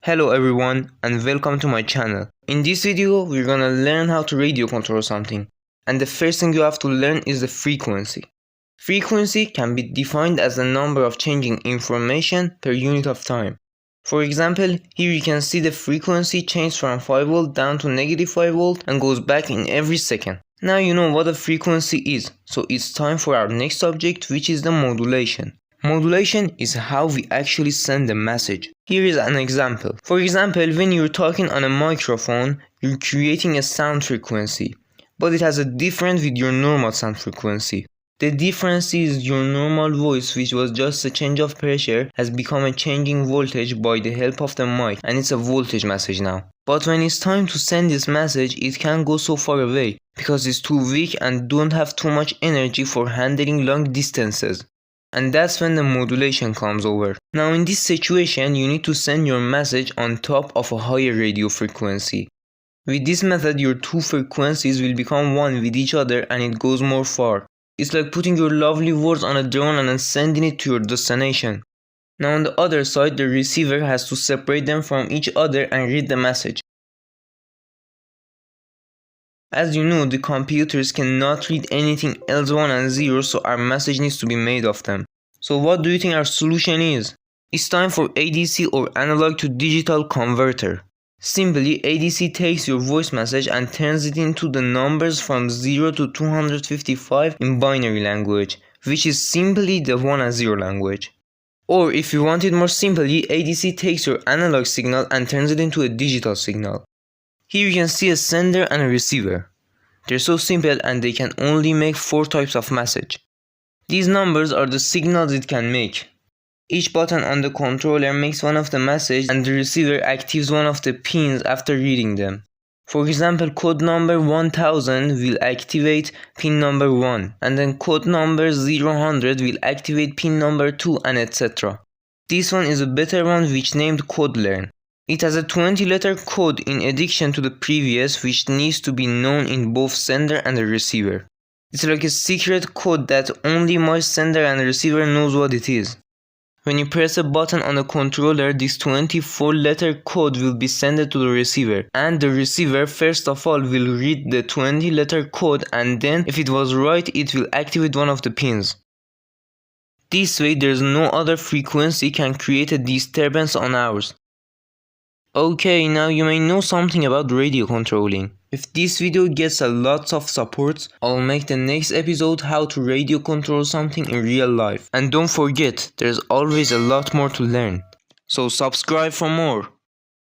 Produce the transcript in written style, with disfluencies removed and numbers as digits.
Hello everyone and welcome to my channel. In this video we're gonna learn how to radio control something, and the first thing you have to learn is the frequency. Frequency can be defined as the number of changing information per unit of time. For example, here you can see the frequency change from 5V down to -5V and goes back in every second. Now you know what a frequency is, so it's time for our next subject, which is the modulation. Modulation is how we actually send a message. Here is an example. For example, when you're talking on a microphone, you're creating a sound frequency, but it has a difference with your normal sound frequency. The difference is your normal voice, which was just a change of pressure, has become a changing voltage by the help of the mic, and it's a voltage message now. But when it's time to send this message, it can't go so far away because it's too weak and don't have too much energy for handling long distances. And that's when the modulation comes over. Now in this situation, you need to send your message on top of a higher radio frequency. With this method, your two frequencies will become one with each other and it goes more far. It's like putting your lovely words on a drone and then sending it to your destination. Now on the other side, the receiver has to separate them from each other and read the message. As you know, the computers cannot read anything else 1 and 0, so our message needs to be made of them. So what do you think our solution is? It's time for ADC, or analog to digital converter. Simply, ADC takes your voice message and turns it into the numbers from 0 to 255 in binary language, which is simply the 1 and 0 language. Or if you want it more simply, ADC takes your analog signal and turns it into a digital signal. Here you can see a sender and a receiver. They're so simple and they can only make 4 types of message. These numbers are the signals it can make. Each button on the controller makes one of the message and the receiver activates one of the pins after reading them. For example, code number 1000 will activate pin number 1, and then code number 000 will activate pin number 2, and etc. This one is a better one, which named code learn. It has a 20-letter code in addition to the previous, which needs to be known in both sender and the receiver. It's like a secret code that only my sender and receiver knows what it is. When you press a button on the controller, this 24-letter code will be sent to the receiver, and the receiver first of all will read the 20-letter code, and then if it was right, it will activate one of the pins. This way there's no other frequency can create a disturbance on ours. Okay, now you may know something about radio controlling. If this video gets a lot of support, I'll make the next episode how to radio control something in real life. And don't forget, there's always a lot more to learn. So subscribe for more.